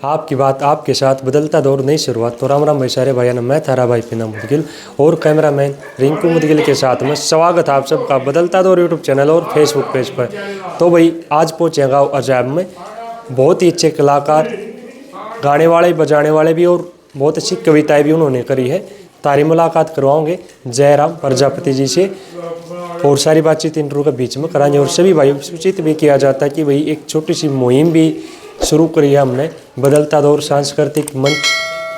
आपकी बात आपके साथ बदलता दौर नई शुरुआत। तो राम राम भाई सारे भाई, मैं थारा भाई पिना मुदगिल और कैमरामैन रिंकू मुदगिल के साथ में स्वागत है आप सबका बदलता दौर यूट्यूब चैनल और फेसबुक पेज पर। तो भाई आज पहुँचे गाँव अजायब में, बहुत ही अच्छे कलाकार, गाने वाले बजाने वाले भी और बहुत अच्छी कविताएं भी उन्होंने करी है। तारी मुलाकात करवाओगे जयराम प्रजापति जी से और सारी बातचीत इंटरव्यू के बीच में कराएंगे। और सभी भाई सूचित भी किया जाता है कि भाई एक छोटी सी मुहिम भी शुरू करी है हमने, बदलता दौर सांस्कृतिक मंच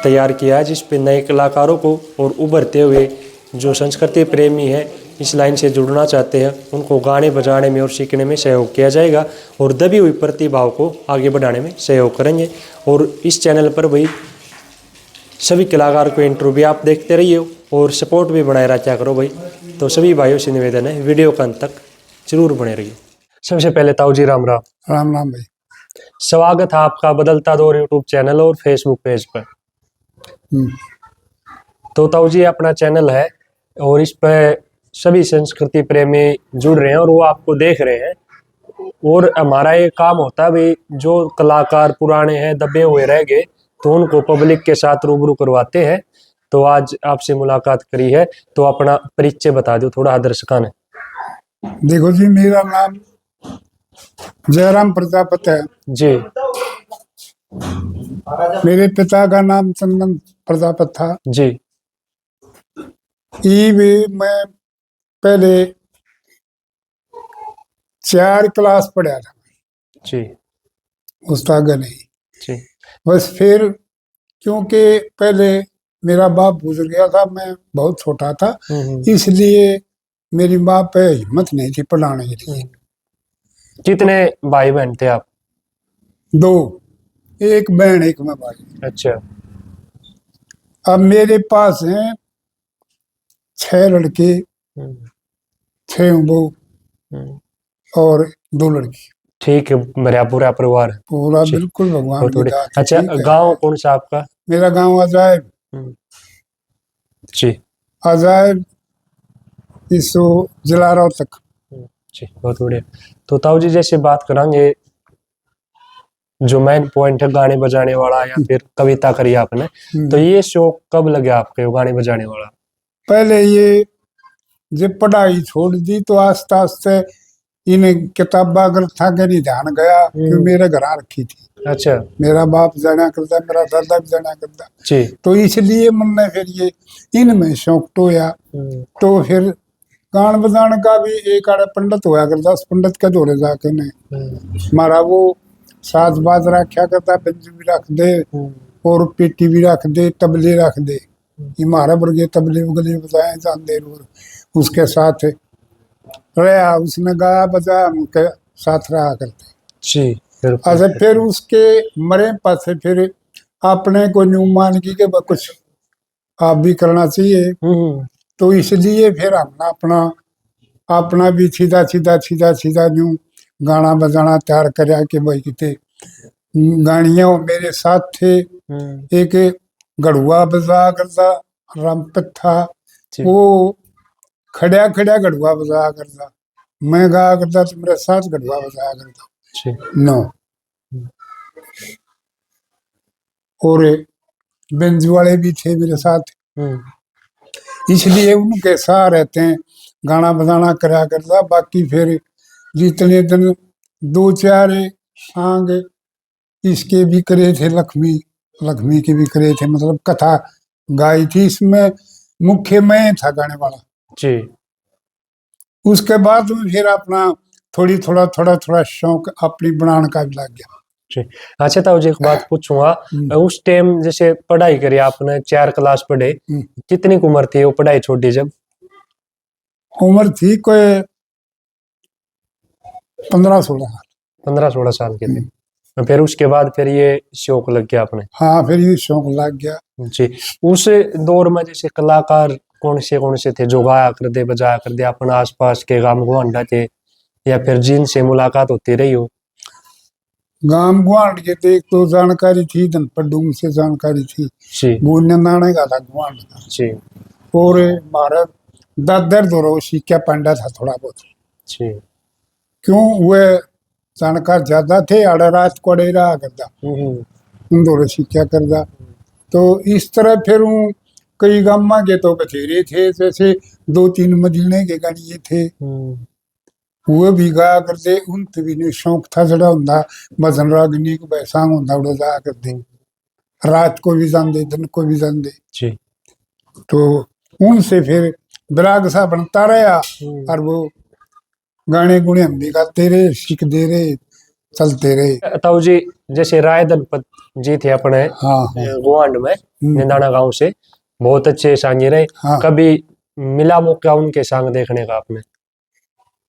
तैयार किया है, जिस पे नए कलाकारों को और उभरते हुए जो संस्कृति प्रेमी है इस लाइन से जुड़ना चाहते हैं उनको गाने बजाने में और सीखने में सहयोग किया जाएगा और दबी हुई प्रतिभाओं को आगे बढ़ाने में सहयोग करेंगे। और इस चैनल पर भाई सभी कलाकार को इंटरव्यू भी आप देखते रहिए और सपोर्ट भी बनाए रखा करो भाई। तो सभी भाइयों से निवेदन है वीडियो का अंत तक जरूर बने रहिए। सबसे पहले ताऊ जी राम राम। राम राम भाई। स्वागत है आपका बदलता दौर यूट्यूब चैनल और फेसबुक पेज पर। तो ताऊ जी अपना चैनल है और इस पर सभी संस्कृति प्रेमी जुड़ रहे हैं और वो आपको देख रहे हैं। और हमारा ये काम होता है भाई, जो कलाकार पुराने हैं दबे हुए रह गए तो उनको पब्लिक के साथ रूबरू करवाते हैं। तो आज आपसे मुलाकात करी है, तो अपना परिचय बता दो थोड़ा दर्शकों ने। देखो जी, मेरा नाम जयराम प्रजापति है जी। मेरे पिता का नाम चंदन प्रजापति था जी। भी मैं पहले 4 क्लास पढ़ा था जी। उस आगे नहीं जी। बस फिर क्योंकि पहले मेरा बाप गुजर गया था, मैं बहुत छोटा था, इसलिए मेरी माँ पे हिम्मत नहीं थी पढ़ाने के लिए। कितने भाई बहन थे आप? 2, एक बहन एक मैं भाई। अच्छा। अब मेरे पास हैं 6 लड़के, 6 बहू और 2 लड़की। ठीक है, मेरा पूरा परिवार पूरा बिल्कुल भगवान की दात। अच्छा, गांव कौन सा आपका? मेरा गांव अजायब। जी। अजायब इसो जिला रोहतक। जी, बहुत बढ़िया। तो ताऊ जी जैसे बात करेंगे, जो मेन पॉइंट है गाने बजाने वाला या फिर कविता करी आपने, तो ये शौक कब लगे आपके गाने बजाने वाला? पहले ये जब पढ़ाई छोड़ दी तो आस्ते आस्ते इन किताबा ग्रंथा के नहीं ध्यान गया, क्योंकि मेरे घर रखी थी। अच्छा। मेरा बाप जाना करता, मेरा दादा भी जाना करता जी। तो इसलिए मन फिर ये इनमें शौक टोया। तो फिर गान बजाने का भी एक आड़े पंडित हुआ करता, उस पंडित के जोड़े जाके ने हमारा वो साज बाज रखा करता, बंजू भी रख दे और पेटी भी रख दे, तबले रख दे। हमारा वर्गे तबले उगले बजाए जाते और उसके साथ रहा, उसने गाया बजाया, उनके साथ रहा करते जी। अच्छा, फिर उसके मरे पासे फिर अपने को न्यू मान की के कुछ आप भी करना चाहिए, तो इसलिए फिर हमने अपना भी सीधा सीधा सीधा सीधा न्यू गाना बजाना तैयार कराया कि भाई कितने गानियां मेरे साथ थे। एक गढ़ुआ बजा करता रामपत था, वो खड़ा खड़ा गढ़ुआ बजाया करता, मैं गाया करता तो मेरे साथ गढ़ुआ बजाया करता नो। और बेंजू वाले भी थे मेरे साथ, इसलिए उनके साथ रहते हैं गाना बजाना करा करता। बाकी फिर जितने दिन 2-4 सांग इसके भी करे थे, लक्ष्मी के भी करे थे, मतलब कथा गाई थी। इसमें मुख्य मैं था गाने वाला जी। उसके बाद फिर अपना थोड़ा शौक अपनी बनाने का भी लग गया जी। अच्छा ताऊ जी एक बात पूछूंगा, उस टाइम जैसे पढ़ाई करी आपने, 4 क्लास पढ़े, कितनी उम्र थी वो पढ़ाई छोड़ी जब? उम्र थी कोई 15-16 साल के थे। फिर उसके बाद फिर ये शौक लग गया आपने? हाँ, फिर ये शौक लग गया जी। उस दौर में जैसे कलाकार कौन से थे जो गाया कर दे बजाया कर दे अपने आसपास के गांव गुआंढा थे, या फिर जिनसे मुलाकात होती रही हो? गांव गुआंढ के थे तो जानकारी थी, धनपडूम से जानकारी थी नाने का था गुआंढ था जी। और हमारा दादर दौरो सीखा पांडा था थोड़ा बहुत जी। क्यों वे जानकार ज्यादा थे, आड़ा रात को रहा करता उन सीखा करदा। तो इस तरह फिर हूँ कई गामा के तो बथेरे थे, जैसे 2-3 मदीने के गानिए थे, वो भी गाया करते। उन भी ने शौक था जड़ा हुंदा भजन रागनी को बैसांग हुंदा उड़ा जाया करते, रात को भी जाते दिन को भी जाते जी। तो उनसे फिर विराग सा बनता रहा और वो गाने गुणे हम भी गाते रहे, सीखते रहे, चलते रहे। ताऊ जी जैसे राय दलपत जी थे अपने हाँ हाँ गोवांड में निंदाना गांव से, बहुत अच्छे सांगी रहे। हाँ। कभी मिला मौका उनके सांग देखने का आपने?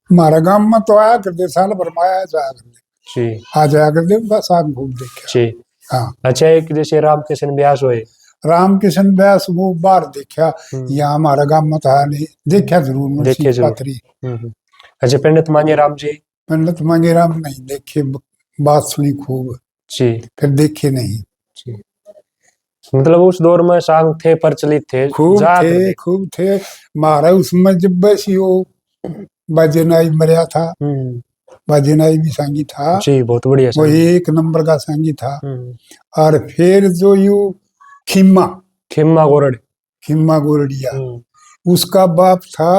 हमारा गांव में तो आया करते, साल भर में आया जाया करते जी। आ जाया करते, बस आग खूब देखा। जी। हाँ। अच्छा, एक जैसे रामकिशन व्यास हुए, रामकिशन व्यास वो बाहर देखा, यहाँ हमारा गांव में था नहीं, देखा जरूर देखे जरूर। पात्री। अच्छा, पंडित मांगेराम जी? पंडित मांगेराम नहीं देखे, बात सुनी खूब जी, फिर देखे नहीं। जी। मतलब उस दौर में सांग थे, प्रचलित थे, खूब जा थे, करते। खूब थे। मारा उसमें जब बस वो बाजेनाई मरिया था, बाजेनाई भी सांगी था जी, बहुत बढ़िया वो, सांग। एक नंबर का सांगी था। और फिर जो यू खिम्मा खिम्मा गोरड़, खिम्मा गोरडिया, उसका बाप था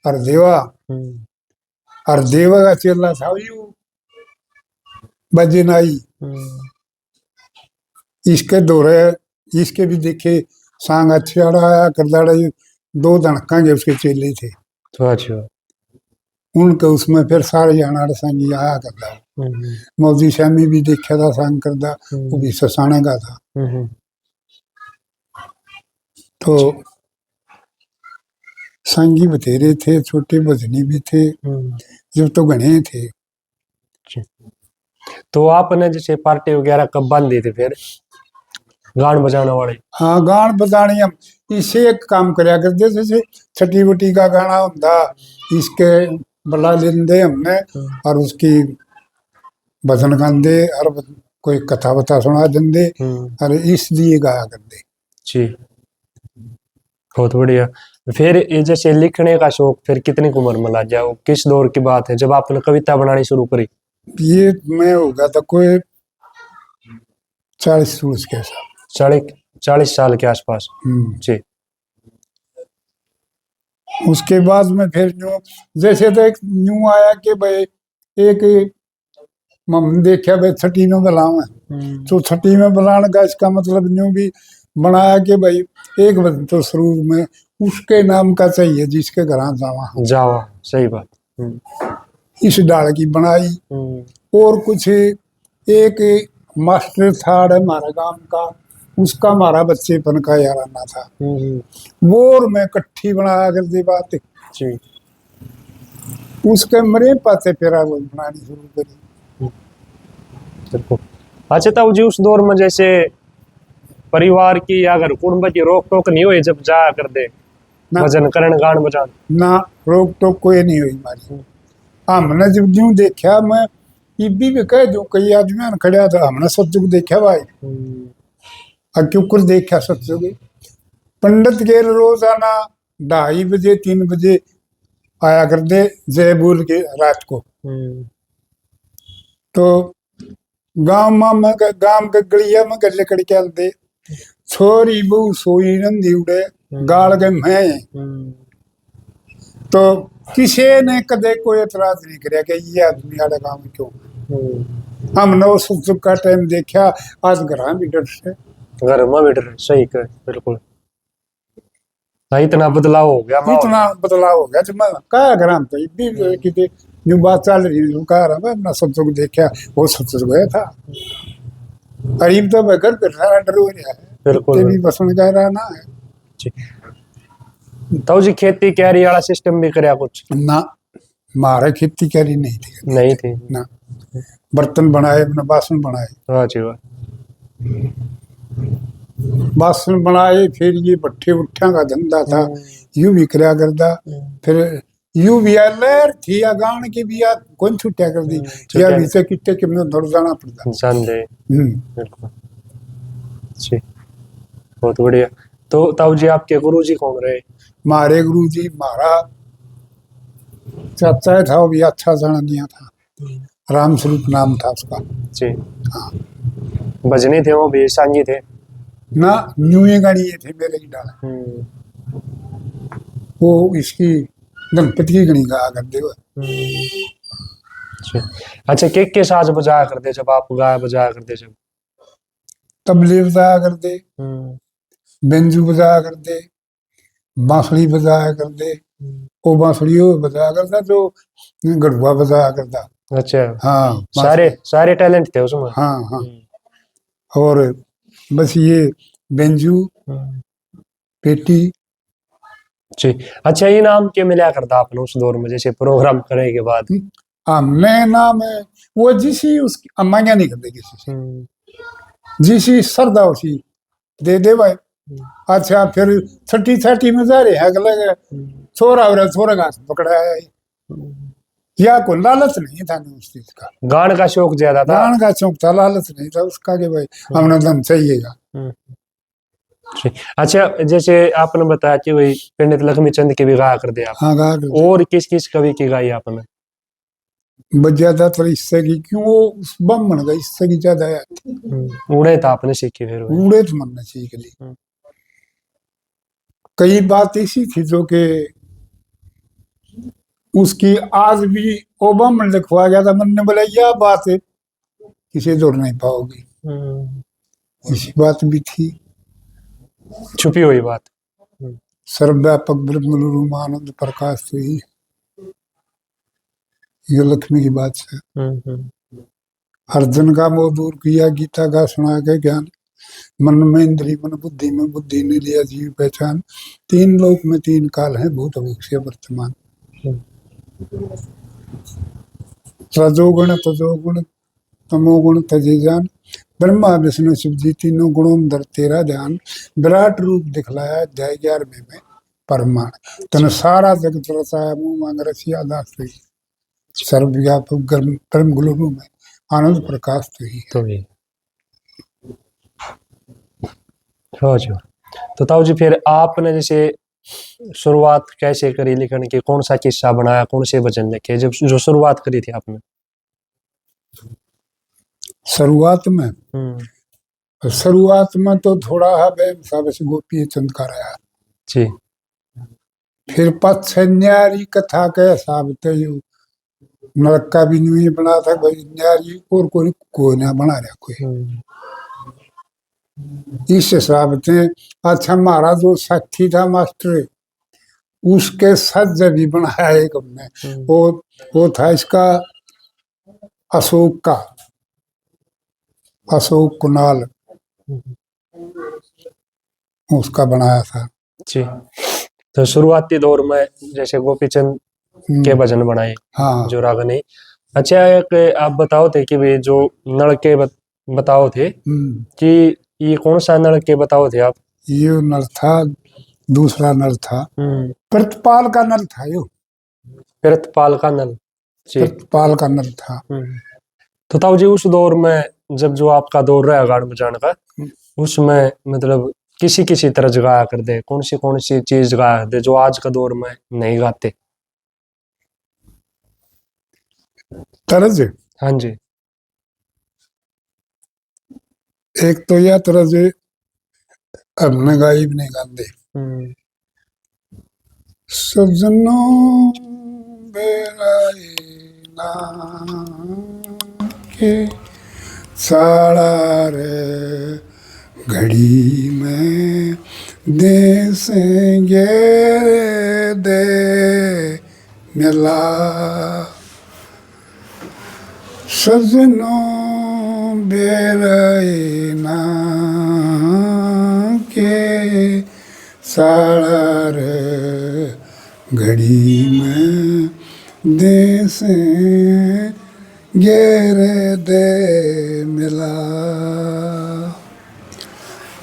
हरदेवा, हरदेवा का चेला था यू बाजेनाई। इसके दौरे इसके भी देखे सांग अच्छे आया करदाड़ा, 2 धड़का उसके चेले थे। तो अच्छा, उनके उसमें फिर सारे जाना सांगी आया करदा। मौजी श्यामी भी देखा था सांग करदा, वो भी ससाने का था। तो सांगी बथेरे थे, छोटे भजनी भी थे, जब तो घने थे। तो आपने जैसे पार्टी वगैरह कब बांधी थी फिर, गान बजाने वाले? हाँ, गान बजाने हम इसे एक काम करया करते, जैसे छठी वटी का गाना होता, इसके बला लेंदे हमने और उसकी भजन गाते और कोई कथा बता सुना देंगे और इसलिए गाया करते। जी, बहुत बढ़िया। फिर ये जैसे लिखने का शौक फिर कितनी उम्र में लग जाओ, किस दौर की बात है जब आपने कविता बनानी शुरू करी? ये मैं होगा तो कोई 40 वर्ष के साथ, 40 साल के आसपास। जी। उसके बाद में फिर यूं जैसे तो एक यूं आया कि भाई एक हम देखा भाई छठी में बुलाओ है, तो छठी में बुलाने का इसका मतलब यूं भी बनाया कि भाई एक बजे तो शुरू में उसके नाम का चाहिए जिसके घर जावा जावा, सही बात। इस डाल की बनाई। और कुछ एक मास्टर था हमारा गांव का, उसका हमारा बच्चेपन का याराना था, वो और मैं इकट्ठी बनाया करती बात। उसके मरे पाते फिर वो बनानी शुरू करी। अच्छा ताऊ जी, उस दौर में जैसे परिवार की या अगर कुटुंब की रोक टोक नहीं हुई जब जाया कर दे भजन करण गान बजान? ना, रोक टोक कोई नहीं हुई हमारी। हमने जब यूं देखा, मैं इबी भी कह दूं, कई आदमी खड़ा था, हमने सत्सुग देखा भाई, क्यों देखा सत्सुग। पंडित के रोजाना 2:30 बजे 3 बजे आया करते जय बोल के रात को। तो गांव में गांव के गलिया में गले कड़के आते, छोरी बहू सोई नंदी उड़े गाल के मैं। तो किसी ने कदे कोई एतराज नहीं कराया कि ये आदमी आड़े गांव में क्यों। हमने उस सुख का टाइम देखा, आज घर भी डर से, घर में भी डर। सही कह, बिल्कुल। इतना बदलाव हो गया, इतना बदलाव हो गया। जब मैं कहा घर तो भी कितने न्यू बात चल रही है, कह रहा मैं अपना सत्सुग देखा, वो सत्सुग गया था। करीब तो मैं घर पर डर हो रहा है, बिल्कुल भी बसन कह रहा ना है। तो जी खेती कैरी वाला सिस्टम भी करया कुछ ना, मारे खेती कैरी नहीं थी, नहीं थी ना। बर्तन बनाए, अपने बासन बनाए। वाह जी वाह। बासन बनाए, फिर ये भट्ठे उठा का धंधा था, यू भी करया करता। फिर यू भी लहर थी या गान की भी कौन छुट्टिया कर दी, या बीचे कितने कि मैं दौड़ जाना पड़ता इंसान दे। बिल्कुल जी, बहुत बढ़िया। तो ताऊ जी आपके गुरुजी कौन रहे? मारे गुरुजी मारा चाचा था, वो भी अच्छा जाना दिया था, राम स्वरूप नाम था उसका। जी। हाँ। भजनी थे वो भी सांगी थे। ना न्यूए गाड़ी ये थे मेरे की डाला, वो इसकी गणपति की गणी गाया करते हुए। अच्छा, के साज बजाया करते जब आप गाया बजाया करते जब? तबले बजाया करते, बेंजू बजाया करते, बांसुरी बजाया करते। वो बांसुरी वो बजाया करता जो गढ़वा बजाया करता। अच्छा, हाँ सारे टैलेंट थे उसमें। हाँ हाँ। और बस ये बेंजू पेटी। जी। अच्छा, ये नाम क्या मिला करता आपने उस दौर में, जैसे प्रोग्राम करने के बाद? हमने नाम है वो जिसी उसकी अम्माइया नहीं करते किसी से, जिसी श्रद्धा उसी दे दे भाई। अच्छा, फिर छठी छठी में जा रहे अगले छोरा और छोरा घास पकड़ा है, या को लालच नहीं था ना उस चीज का। गान का शौक ज्यादा था। गान का शौक था, लालच नहीं था उसका कि भाई हमने दम चाहिएगा। अच्छा, जैसे आपने बताया कि वही पंडित लक्ष्मीचंद के भी गाया कर दिया आप। हाँ गा और किस किस कवि की गाई आपने? ज्यादातर इससे की क्यों वो उस ब्राह्मण का इससे की ज्यादा आती। उड़े था आपने सीखी फिर वही? उड़े तो मन सीख ली। कई बात ऐसी थी जो कि उसकी आज भी वो ब्राह्मण लिखवा गया था, मन ने बोला यह बात है किसी जोड़ नहीं पाओगी, इसी बात भी थी। छुपी हुई बात। सर्वव्यापक ब्रह्म रूप आनंद प्रकाश हुई, ये लक्ष्मी की बात है। अर्जुन का मोह दूर किया, गीता का सुना के ज्ञान, मन में इंद्री मन बुद्धि में बुद्धि ने लिया जीव पहचान, तीन लोक में तीन काल है भूत भविष्य वर्तमान। रजोगुण तजोगुण तमोगुण तजे जान, ब्रह्मा विष्णु शिव जी तीनों गुणों में तेरा ध्यान, विराट रूप दिखलाया अध्याय 11वें में परमाण, तन सारा जगत रसाया मुंह मांग रसिया दास हुई, सर्वव्यापक परम गुरु में आनंद प्रकाश हुई। तो ताऊ जी, फिर आपने जैसे शुरुआत कैसे करी लिखने की, कौन सा किस्सा बनाया, कौन से वचन लिखे जब जो शुरुआत करी थी आपने? शुरुआत में तो थोड़ा गोपी चंद का रहा जी। फिर पक्षन्यारी कथा के हिसाब से नरक का भी नहीं बना था कोई न्यारी, और कोई ना बना रहा कोई इस हिसाब से। अच्छा, हमारा जो साथी था मास्टर, उसके साथ जब भी बनाया एक हमने, वो था इसका अशोक कुणाल, उसका बनाया था जी। तो शुरुआती दौर में जैसे गोपीचंद के भजन बनाए। हाँ। जो रागनी। अच्छा, एक आप बताओ थे कि वे जो नल के बताओ थे कि ये कौन सा नल के बताओ थे आप? ये नल था, दूसरा नल था, प्रतिपाल का नल था। यो प्रतिपाल का नल। प्रतिपाल का नल था। तो ताऊ जी, उस दौर में जब जो आपका दौर रहा गान बजाने का, उसमें मतलब किसी तरह गाया कर दे, कौन सी चीज गाया कर दे जो आज का दौर में नहीं गाते? तरज? हाँ जी। एक तो यह तरज हमने गाई भी नहीं गाते। सजनों बेलाए ना के साड़ा रे घड़ी में देसेंगे दे मिला, सजनों बेलाए ना के साड़ा रे घड़ी में देसे गेरे दे मिला,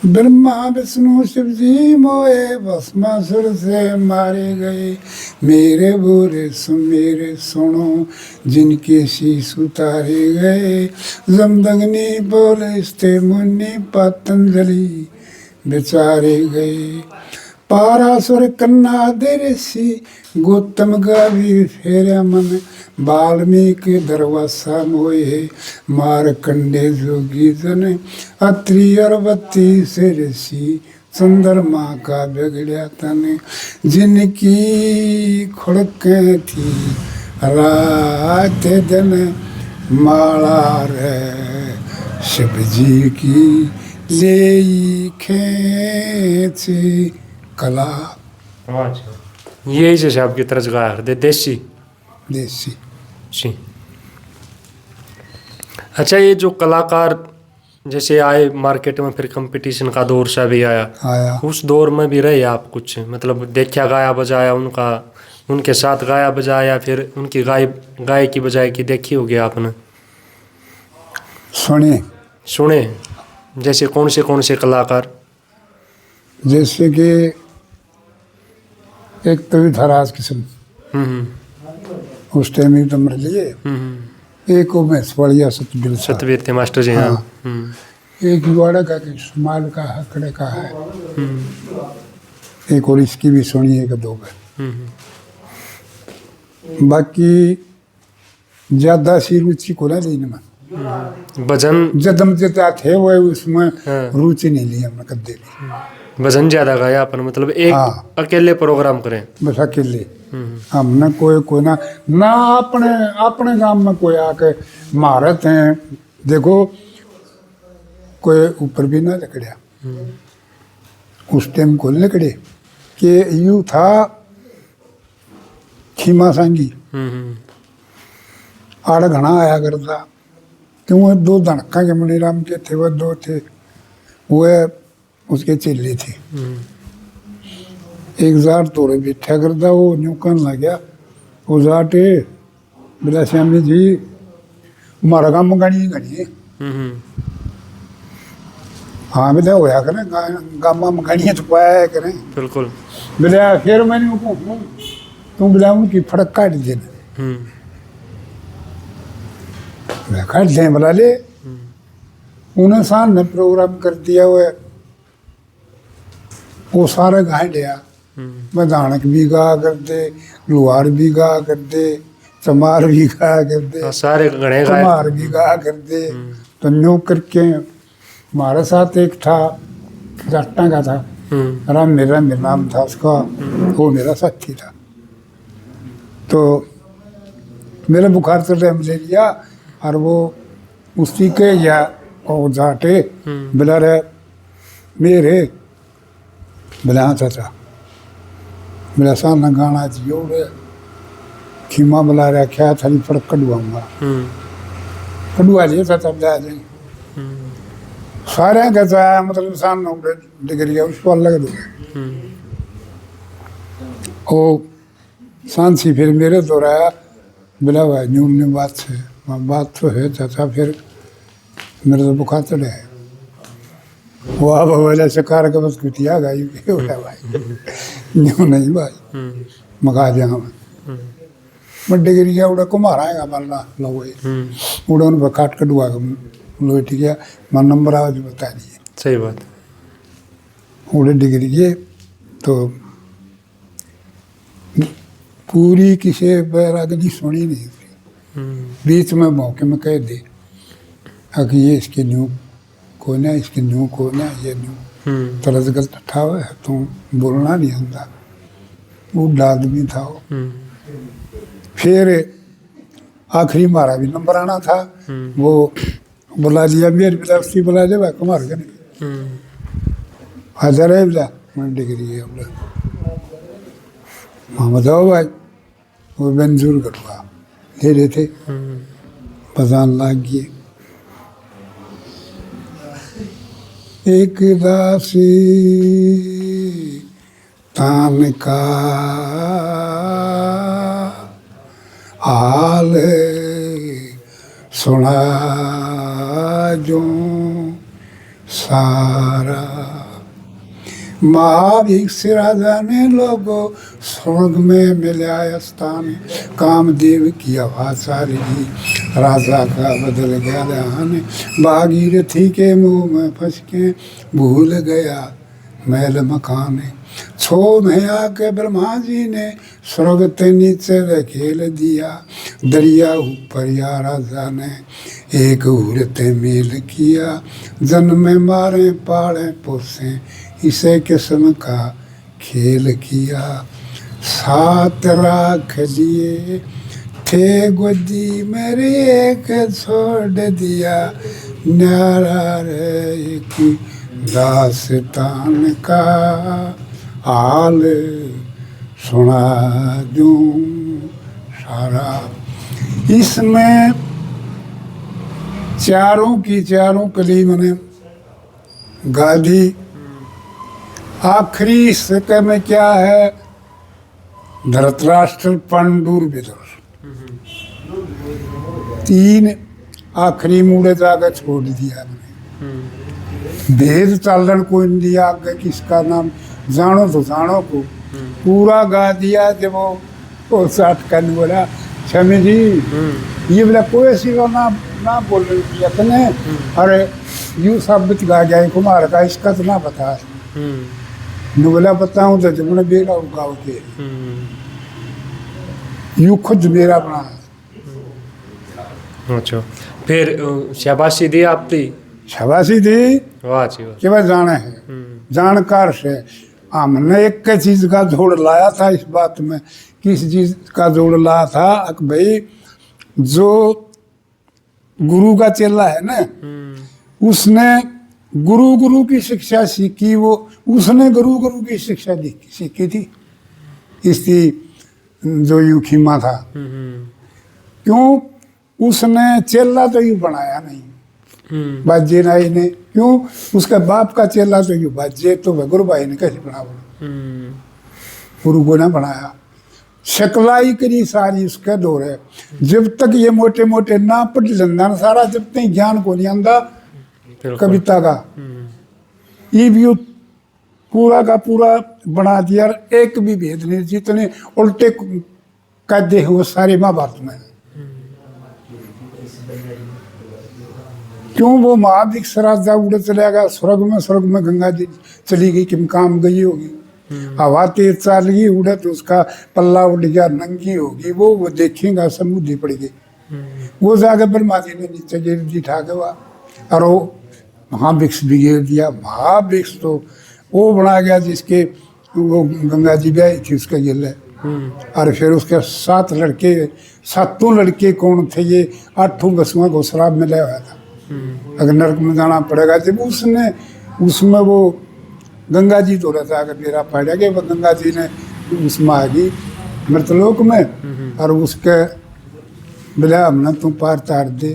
ब्रह्मा विष्णु शिव जी मोए भस्मासुर से मारे गए, मेरे बोरे सुमेरे सुनो जिनके शीश उतारे गए, जमदग्नि बोले मुनि पतंजलि बेचारे गए, पारासुर कन्ना दे ऋषि गौतम गावी फेरा मन वाल्मीकि दरवासा मोहे मारकंडे जोगी जन अत्रि अरबत्ती से ऋषि चंद्रमा का बिगड़िया तन जिनकी खुड़कें थी रात दिन माला रे शिव जी की ले खेची कला। यही जैसे आपकी तरज गाया करते देसी देसी। जी। अच्छा, ये जो कलाकार जैसे आए मार्केट में, फिर कंपटीशन का दौर सा भी आया, उस दौर में भी रहे आप कुछ, मतलब देखा गाया बजाया उनका, उनके साथ गाया बजाया, फिर उनकी गाय की बजाय की देखी होगी आपने? सुने जैसे कौन से कलाकार? जैसे कि एक तो भी था राज किस्म, उस टाइम ही तो मर लिए। एक को मैं सतवीर थे मास्टर जी। हाँ। एक युवाड़ा का कि सुमाल का हकड़े का है। एक और इसकी भी सुनी, एक दो बार। बाकी ज्यादा सी रुचि को ना ली में भजन जदम जता थे वो उसमें रुचि नहीं ली हमने कदे भी। भजन ज्यादा गाया अपन, मतलब एक अकेले प्रोग्राम करें बस अकेले। हमने कोई ना अपने गांव में कोई आके महारत हैं देखो, कोई ऊपर भी ना लकड़िया। उस टाइम को लकड़े कि यू था खीमा सांगी आड़ घना आया करता, क्यों दो धड़का के मणिराम के थे, वह दो थे, वह उसके चेले थे। एक जार तोड़े बैठा करता, वो न्यू कहने लग गया, वो जाटे बोला श्यामी जी मारा काम गानी है। हाँ बेटा होया करें गामा में गाड़ियाँ छुपाया करें। बिल्कुल। बोला फिर मैंने उनको तुम बोला उनकी फड़क काट देना। काट दें बोला ले। उन्हें शान ने प्रोग्राम कर दिया, वो सारा गा लिया। मदानक भी गा करते, लुहार भी गा करते, चमार भी गा करते, सारे गणे चमार भी गा करते। तो न्यू करके हमारे साथ एक था जट्टा का था, राम मेरा नाम था उसका, वो मेरा साथी था। तो मेरा बुखार चल रहा मलेरिया, और वो उसी के या और जाटे बिला रहे मेरे बिला चाचा मेरा सामने गाना जोड़े खीमा बुला रहा क्या थाली फर्क कड़वाऊंगा कड़वा लिए चाचा बिला जाए सारे कहता है, मतलब सामने डिग्री है उसको अलग दो। ओ सांसी फिर मेरे दोहराया बिला भाई न्यू बात तो है चाचा, फिर मेरे तो बुखार चढ़े है। वाह बोला शिकार का बस कुटिया गाई भाई न्यू नहीं भाई मगा जाऊंगा मैं डिग्री गया उड़ा कुमार आएगा मरना लोग उड़ा उन पर काट कटुआ लोग ठीक है मैं नंबर आवाज बता दिए। सही बात। उड़े डिग्री गए तो पूरी किसी बैरागनी सुनी नहीं थी, बीच में मौके में कह दे कि ये इसके न्यू को ना, इसके न्यू को ना, ये न्यू तरस गलत था है तो बोलना नहीं आता। वो आदमी था वो। फिर आखिरी मारा भी नंबर आना था, वो बुला लिया मेरे पिता उसकी बुला ले भाई कुमार के नहीं हाजर है बिला मैं डिग्री है बोला हाँ बताओ भाई वो मंजूर करवा ले रहे थे पसान लाग गए। एक दासी तान का हाल सुना जो सारा महावीर से राजा ने लोगों स्वर्ग में मिलाया स्थान, कामदेव की आवाज सारी राजा का बदल गया ध्यान, भागीरथी के मुंह में फंस के भूल गया महल मकान, छो में आके ब्रह्मा जी ने स्वर्ग ते नीचे धकेल दिया, दरिया ऊपर या राजा ने एक उड़ते मेल किया, जन्म में मारे पाले पोसे इसे किस्म का खेल किया, साथ राख लिए थे गोदी मेरी एक छोड़ दिया, न्यारा रे एक दास्तान का हाल सुना दूं सारा। इसमें चारों की चारों कली मैंने गा दी। आखिरी हिस्से में क्या है, धृतराष्ट्र पांडुर विदुर, तीन आखिरी मूड़े जाकर छोड़ दिया मैंने। भेद चालन को नहीं दिया, आगे किसका नाम जानो तो जानो को पूरा गा दिया। जब वो साठ करने बोला क्षमी जी ये बोला कोई सी का ना बोल रही अपने, अरे यू शब्द गा गया कुमार का, इसका तो ना बता। बोला बताऊं तो जब बेड़ा गाओ के यू खुद मेरा बना। अच्छा, फिर शाबाशी दी आपकी? शाबाशी दी, वाह जी वाह। कि वह जाने है जानकार से। हमने एक चीज का जोड़ लाया था इस बात में, किस चीज का जोड़ लाया था कि भाई जो गुरु का चेला है ना, उसने गुरु की शिक्षा सीखी, वो उसने गुरु की शिक्षा सीखी थी। इसकी जो यूखीमा था, क्यों उसने चेला तो यूं बनाया नहीं बाजे नाई ने, क्यों उसके बाप का चेला तो यूं बाजे, तो गुरु भाई ने कैसे बना गुरु को ना बनाया। शकलाई करी सारी उसके दौर है। जब तक ये मोटे मोटे ना पढ़ लेंदा सारा, जब तक ज्ञान को नहीं आंदा कविता का, ये भी पूरा का पूरा बना दिया। एक भी भेद नहीं, जितने उल्टे कायदे हैं वो सारे महाभारत में। क्यों वो महाभिक्ष राजा उड़े चला गया स्वर्ग में गंगा जी चली गई, किम काम गई होगी। हवा तेज चल गई उड़े तो उसका पल्ला उड़ गया, नंगी होगी वो देखेगा समुद्री पड़ गई। वो जाके ब्रह्मा जी ने नीचे गिर दी ठाके हुआ, और वो महाभिक्ष भी गिर दिया। महाभिक्ष तो वो बना गया जिसके वो गंगा जी ब्याही थी उसके गिले। और फिर उसके 7 लड़के, 7 लड़के कौन थे ये, 8 10वां को शराब में लिया हुआ था, अगर नरक में जाना पड़ेगा। जब उसमें वो गंगा जी तो रहता अगर मेरा पड़ा गया, वो गंगा जी ने उसमें आ गई मृतलोक में, और उसके बोला हमने तुम पार तार दे।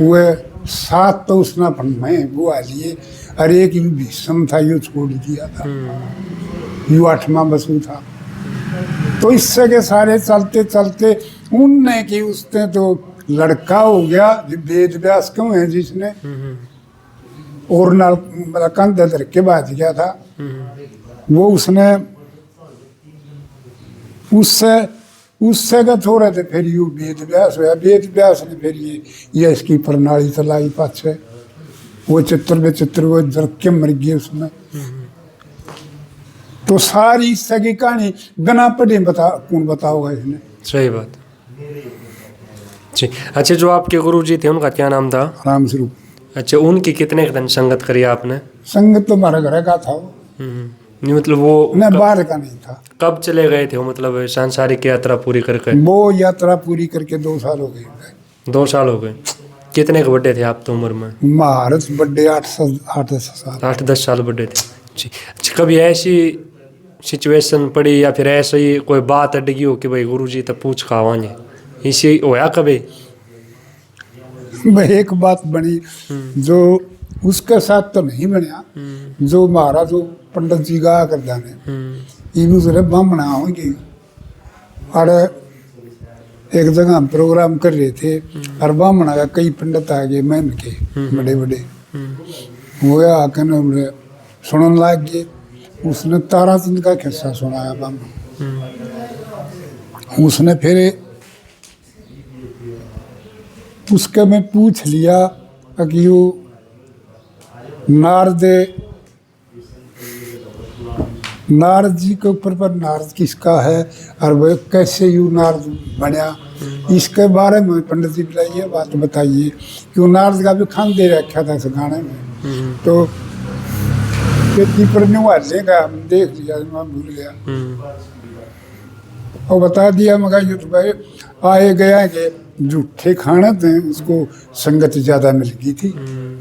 वो 7 तो उसने में वो आ लिए, और एक यू भीषम था, यू छोड़ दिया था, यू 8वां बसु था। तो इससे के सारे चलते चलते उनने की उसने तो लड़का हो गया वेद व्यास क्यों है जिसने, और नाल कंधे धर के बाज गया था वो, उसने उससे का छोड़ा थे। फिर यू वेद व्यास हुआ, वेद व्यास ने फिर ये इसकी प्रणाली चलाई पाछे। वो चित्र वो जर के मर गए उसमें। तो सारी इससे की कहानी बिना पढ़े कौन बताओगा इसने। सही बात जी। अच्छा, जो आपके गुरु जी थे उनका क्या नाम था? राम स्वरूप। अच्छा, उनकी कितने दिन संगत करी आपने? संगत तो हमारे घर का था वो। नहीं मतलब वो न बाहर का नहीं था। कब चले गए थे वो, मतलब सांसारिक यात्रा पूरी करके? वो यात्रा पूरी करके 2 साल हो गए। 2 साल हो गए। कितने के बड़े थे आप तो उम्र में? महारत बड़े 8-10 साल। 8-10 साल बड़े थे जी। अच्छा, कभी ऐसी सिचुएशन पड़ी या फिर ऐसे ही कोई बात अटकी हो कि भाई गुरु जी तो पूछ खावांगे, इसी होया कभी? एक बात बनी जो उसके साथ तो नहीं बनया, जो हमारा जो पंडित जी गा कर जाने ये ब्राह्मण होंगे। और एक जगह हम प्रोग्राम कर रहे थे, और ब्राह्मण का कई पंडित आ गए मैन के बड़े बड़े, वो आकर सुनने लग गए। उसने ताराचंद का किस्सा सुनाया ब्राह्मण। उसने फिर उसके में पूछ लिया कि वो नारद नारद जी के ऊपर पर नारद किसका है और वह कैसे यू नारद बना, इसके बारे में पंडित जी बताइए, बात बताइए। क्यों नारद का भी खान दे रखा था इस गाने में, तो खेती पर लेगा देख लिया, मैं भूल गया और बता दिया। मगर युद्ध भाई आए गया के जूठे खाने थे, उसको संगत ज्यादा मिल गई थी,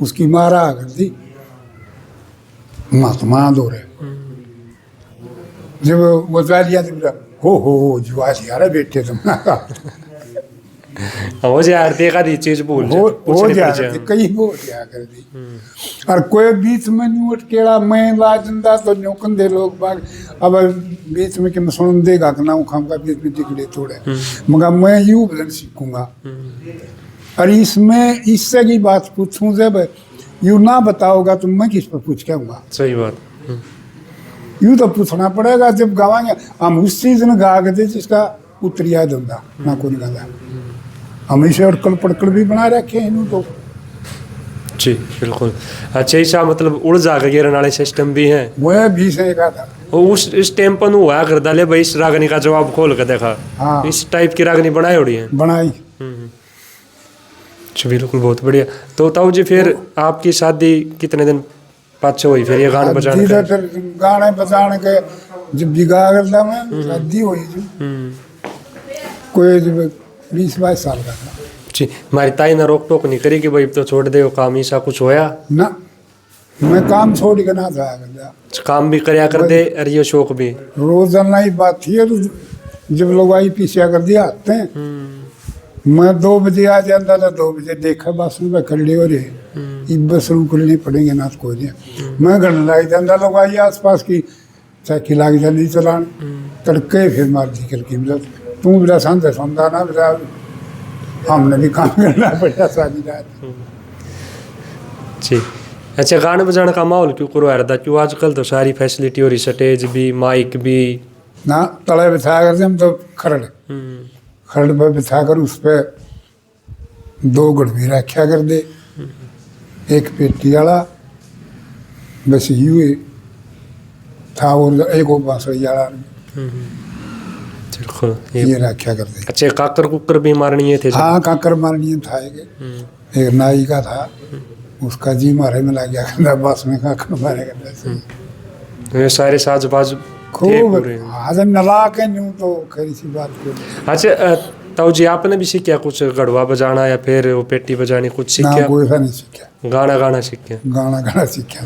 उसकी मारा कर दी महात्मा दो रहे। जब वो लिया हो जुआ रहे बेटे तुम हो जा देखा दी चीज भूल हो जा कई हो जा कर दी। और कोई बीच में नहीं उठ केड़ा मैं लाजंदा तो न्योकन दे लोग बाग अब बीच में कि मैं सुन देगा कि ना खाम का बीच में टिकड़े तोड़े, मगर मैं यूं भजन सीखूंगा। और इसमें इससे की बात पूछूं, जब यूं ना बताओगा तो मैं किस पर पूछ के आऊंगा। सही बात। यूं तो पूछना पड़ेगा, जब गावांगे हम उस चीज ने गा के दे जिसका उत्तर याद होगा ना कोई गाता। हमेशा अड़कल पड़कल भी बना रखे हैं तो जी बिल्कुल। अच्छा ऐसा मतलब उड़ जा के गिरने वाले सिस्टम भी हैं, वह भी सही कहा था। उस इस टाइम पर हुआ कर डाले भाई, इस रागनी का जवाब खोल कर देखा। हाँ, इस टाइप की रागनी बनाई उड़ी है, बनाई। बिल्कुल बहुत बढ़िया। तो ताऊ जी फिर आपकी शादी कितने दिन पाछे हुई फिर ये गाने बजाने का? फिर गाने बजाने के जब बिगा करता मैं शादी हुई जो कोई 20-22 साल का था जी। हमारी ताई ने रोक टोक नहीं करी कि भाई तो छोड़ दे काम, ऐसा कुछ होया ना? मैं काम छोड़ के ना जाया कर, काम भी करया कर दे और ये शौक भी। रोजाना ही बात थी, जब लोग आई पीछे कर दिया आते हैं, मैं 2 बजे आ जाता था, 2 बजे देखा बस में खड़े हो रहे, बस रुकने पड़ेंगे ना तो कोई नहीं। मैं घर लाई जाता, लोग आई आस पास की साइकिल लाग जा नहीं चलान, तड़के फिर मार दी करके मिला तू मेरा संत समझा ना मेरा, हमने भी काम करना पड़ा सारी रात जी। अच्छा गाने बजाने का माहौल क्यों करवा रहा था? क्यों आजकल तो सारी फैसिलिटी हो रही, स्टेज भी माइक भी ना, तले बिछा कर हम तो खरड़ पर बिछा कर उस पर 2 गड़बी रखा कर दे, एक पेटी वाला बस यूँ था और एक बांसुरी वाला ये रखा कर दे। अच्छा काकर कुकर भी मारनी थे? हाँ काकर मारनी था, एक नाई का था, उसका जी मारे में लग गया बस में काकर मारे कर सारे साजबाज खूब आज नला के न्यू तो खरी सी बात को। अच्छा ताऊ जी आपने भी सीखा कुछ गढ़वा बजाना या फिर वो पेटी बजानी कुछ सीखा? ना कोई नहीं सीखा, गाना सीखा। गाना सीखा।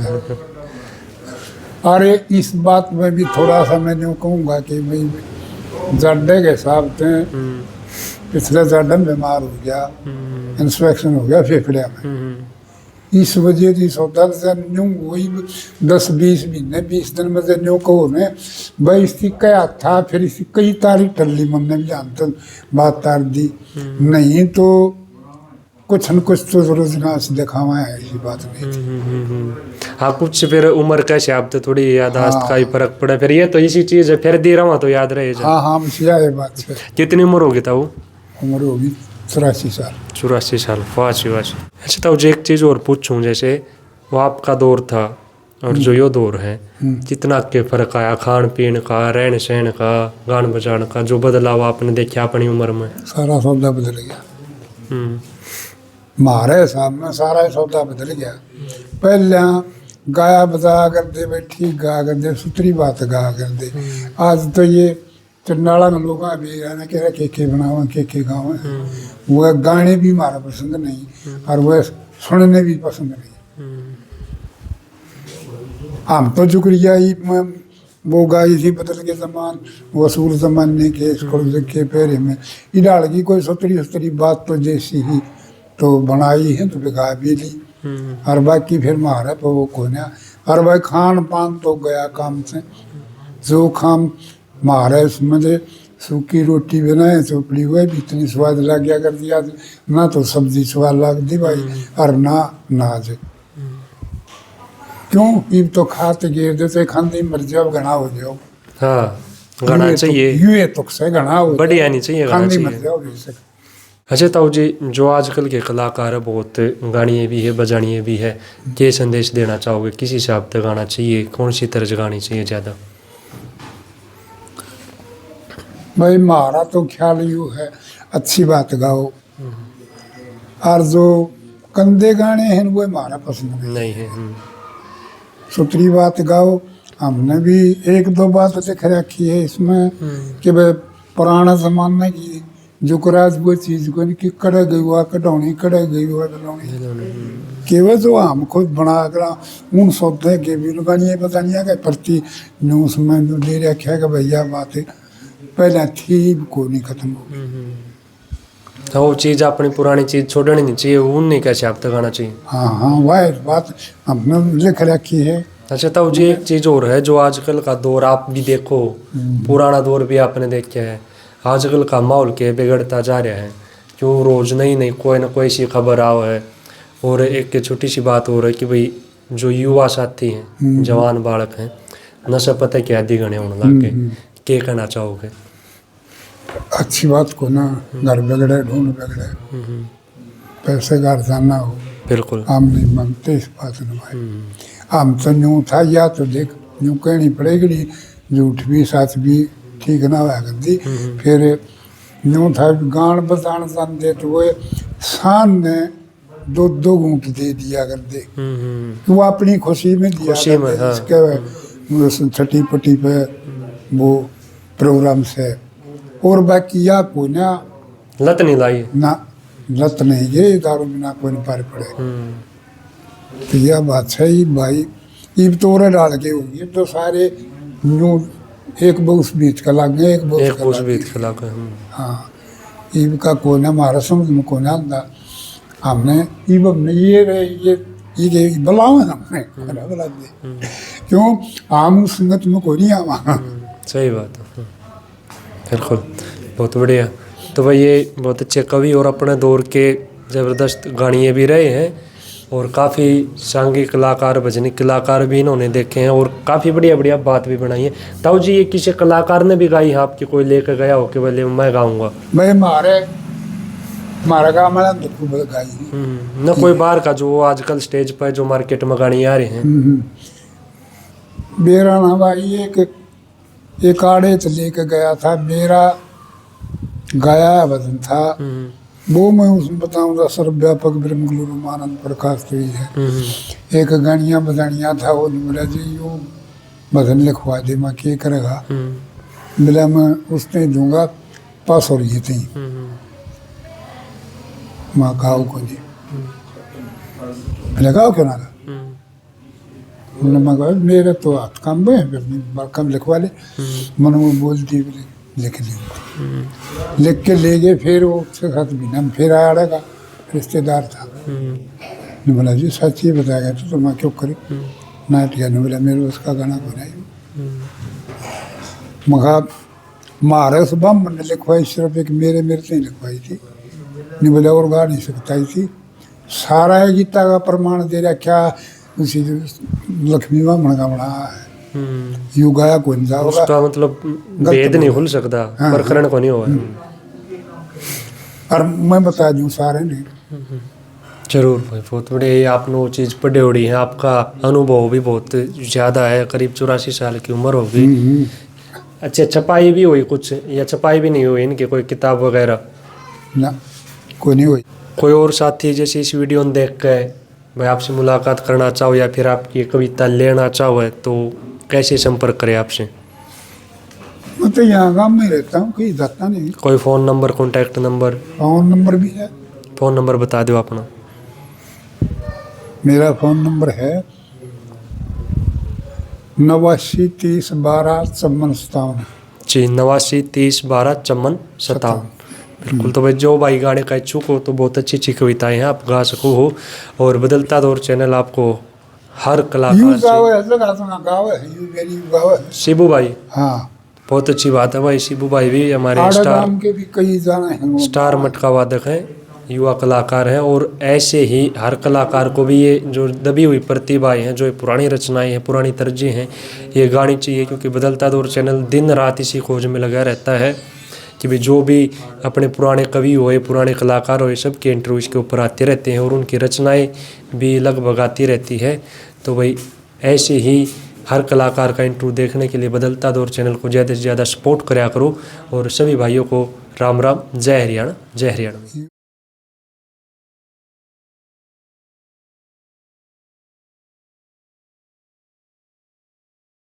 अरे इस बात में भी थोड़ा सा मैं यूँ कहूँगा कि भाई जड्डे के हिसाब से पिछले जड्डे में बीमार हो गया, इंस्पेक्शन हो गया फेफड़े में, इस वजह से सौदा न्यू वही 10-20 महीने 20 दिन में न्यू कहो ने भाई इसकी क्या था, फिर इसकी कई तारीख टल्ली मन ने भी जानते बात तार दी, नहीं तो कुछ न कुछ तो रोजगार से दिखावा है, ऐसी बात नहीं। हाँ कुछ फिर उम्र कैसे आप तो थोड़ी यादाश्त का ही फर्क पड़ा, फिर ये तो इसी चीज है, फिर दे रहा हूँ तो याद रहे। हाँ ये बात है। कितनी उम्र होगी ताऊ? उम्र होगी 84 साल। 84 साल, वाह वाह। अच्छा ताऊ जी एक चीज़ और पूछूं, जैसे वो आपका दौर था और जो यो दौर है, कितना के फर्क आया खान पीन का, रहन सहन का, गान बजान का, जो बदलाव आपने देखा अपनी उम्र में? सारा सौदा बदल गया हमारे सामने, सारा सौदा बदल गया। पहले गाया बजा कर दे, बैठी गा कर दे, सुतरी बात गा कर दे, आज तो ये चंडाला में लोग भी रहना कह रहे के बनावा के गाँव है, वह गाने भी हमारा पसंद नहीं और वह सुनने भी पसंद नहीं। हम तो जुकरिया ही वो गाई थी बदल के जमान, वसूल जमाने के के पैरे में इडाल की कोई सुतरी बात तो जैसी ही तो बनाई है तो गा भी ली, और बाकी फिर मारा तो वो कोने। और भाई खान पान तो गया काम से, जो खाम मारे उसमें सूखी रोटी बनाए तो पड़ी हुई भी इतनी स्वाद लग गया कर दिया, ना तो सब्जी स्वाद लग दी भाई और ना नाज। क्यों ये तो खाते गिर देते खाते मर जाओ घना हो जाओ। हाँ घना चाहिए, यूँ तो से घना हो बढ़िया नहीं चाहिए, खाते मर जाओ। अच्छा ताऊ जी जो आजकल के कलाकार है बहुत गानिए भी है बजानिए भी है, क्या संदेश देना चाहोगे? किस हिसाब से गाना चाहिए, कौन सी तरह गानी चाहिए ज़्यादा? भाई हमारा तो ख्याल यूँ है, अच्छी बात गाओ, और जो गंदे गाने हैं वो हमारा पसंद नहीं है। सुथरी बात गाओ। हमने भी एक दो बात लिख रखी है इसमें कि भाई पुराना जमाना की जो कराज वो चीज को नहीं कि कड़े गई हुआ कटौनी कड़े गई हुआ कटौनी केवल जो हम खुद बना कर उन सौदे के भी ये पता नहीं है कि प्रति न्यूज में जो दे रखा है कि भैया बात पहले थी को नहीं खत्म हो। तो वो चीज़ अपनी पुरानी चीज़ छोड़नी नहीं चाहिए, उन नहीं कैसे आप तक आना चाहिए। हाँ हाँ वह बात हमने लिख रखी है। अच्छा तो जी एक चीज़ और है जो आजकल का दौर आप भी देखो, पुराना दौर भी आपने देखा है, आजकल का माहौल के बिगड़ता जा रहा है, क्यों रोज़ नई नई कोई ना कोई सी खबर आओ है। और एक छोटी सी बात हो रही है कि भाई जो युवा साथी हैं, जवान बालक हैं, नशा पता क्या आदि गणे होने लग गए, क्या कहना चाहोगे? अच्छी बात को ना, घर बिगड़े ढूंढ बिगड़े, पैसे घर जाना हो, बिल्कुल हम नहीं मानते इस बात में भाई। हम तो यूँ था या तो देख यूँ कहनी पड़ेगी, झूठ भी सच भी ठीक ना हुआ करती। फिर यूँ था गान बजान जानते तो वो शान ने दो दो घूंट दे दिया करते, वो अपनी खुशी में दिया करते। इसके छठी पट्टी पे वो प्रोग्राम से, और बाकी या कोई ना लत नहीं लाई ना, लत नहीं ये दारू बिना कोई नहीं पार पड़े। तो यह बात सही भाई, ईब तोरे डाल के होगी तो सारे यूँ एक बूस बीच का लग गए, एक बूस बीच का लग गए। हाँ ईब का कोना हमारा समझ में कोना आता, हमने ईब हमने ये बुलाओ हमने बुला दे, क्यों आम संगत में कोई नहीं आवा। सही बात है, बिल्कुल बहुत बढ़िया। तो भाई ये बहुत अच्छे कवि और अपने दौर के ज़बरदस्त गानिए भी रहे हैं, और काफ़ी सांगीतिक कलाकार भजनिक कलाकार भी इन्होंने देखे हैं, और काफ़ी बढ़िया बढ़िया बात भी बनाई है। ताऊ जी ये किसी कलाकार ने भी गाई है आपकी, कोई लेकर गया हो कि बोले मैं गाऊंगा? भाई हमारा गाँव में तो खूब गाई न कोई बाहर का जो आजकल स्टेज पर जो मार्केट में गाने आ रहे हैं? मेरा ना भाई एक आड़े से लेके गया था, मेरा गाया भजन था वो, मैं उसमें बताऊंगा सर्वव्यापक ब्रह्म गुरु आनंद प्रकाश तो ही है। एक गानिया बजानिया था, वो मेरा जी यूँ भजन लिखवा दे, मैं क्या करेगा, बोला मैं उसने दूंगा 500 रुपये थी, मैं गाओ को जी लगाओ क्यों ना मगर मेरे तो हाथ कम है, कम लिखवा ले। मन वो बोलती लिख लिख के ले गए, फिर वो उसके साथ भी ना फिर आया का रिश्तेदार था, ने बोला जी सच ही बताया तो मैं क्यों करी नाटिया, ने बोला मेरे उसका गाना बनाई। मगा मारे उस बम ने लिखवाई, सिर्फ एक मेरे से ही लिखवाई थी, नहीं बोला और गा नहीं सकता ही थी। सारा गीता का प्रमाण दे रखा उसी लक्ष्मी बामण का बना है, यू गाया कौन सा उसका मतलब वेद नहीं खुल सकता, प्रकरण को नहीं हुआ। और मैं बता दूं सारे ने जरूर भाई, बहुत बढ़िया। आपने वो चीज़ पढ़ी उड़ी है, आपका अनुभव भी बहुत ज़्यादा है, करीब 84 साल की उम्र होगी। अच्छा छपाई भी हुई कुछ या छपाई भी नहीं हुई इनकी कोई किताब वगैरह? ना कोई नहीं हुई। कोई और साथी जैसे इस वीडियो में देख के भाई आपसे मुलाकात करना चाहो या फिर आपकी कविता लेना चाहो है तो कैसे संपर्क करें आपसे? मैं तो यहाँ गाँव में रहता हूँ, कहीं जाता नहीं। कोई phone number, contact number? Phone number भी है। फ़ोन नंबर बता दो अपना। मेरा फ़ोन नंबर है 89 30 12 54 57। जी 89 30 12 54 57। बिल्कुल। तो भाई जो भाई गाने का इच्छुक हो तो बहुत अच्छी अच्छी कविताएं हैं, आप गा सको हो, और बदलता दौर चैनल आपको हर कलाकार से शिबू भाई, हाँ बहुत अच्छी बात है भाई। शिबू भाई भी हमारे स्टार मटका वादक हैं, युवा कलाकार हैं, और ऐसे ही हर कलाकार को भी ये जो दबी हुई प्रतिभाएं हैं, जो पुरानी रचनाएं हैं, पुरानी तरजीह हैं, ये गानी चाहिए, क्योंकि बदलता दौर चैनल दिन रात इसी खोज में लगा रहता है कि भाई जो भी अपने पुराने कवि हुए, पुराने कलाकार हुए, सबके इंटरव्यू इसके ऊपर आते रहते हैं और उनकी रचनाएं भी लगभग आती रहती है। तो भाई ऐसे ही हर कलाकार का इंटरव्यू देखने के लिए बदलता दौर चैनल को ज़्यादा से ज़्यादा सपोर्ट कराया करो। और सभी भाइयों को राम राम, जय हरियाणा, जय हरियाणा।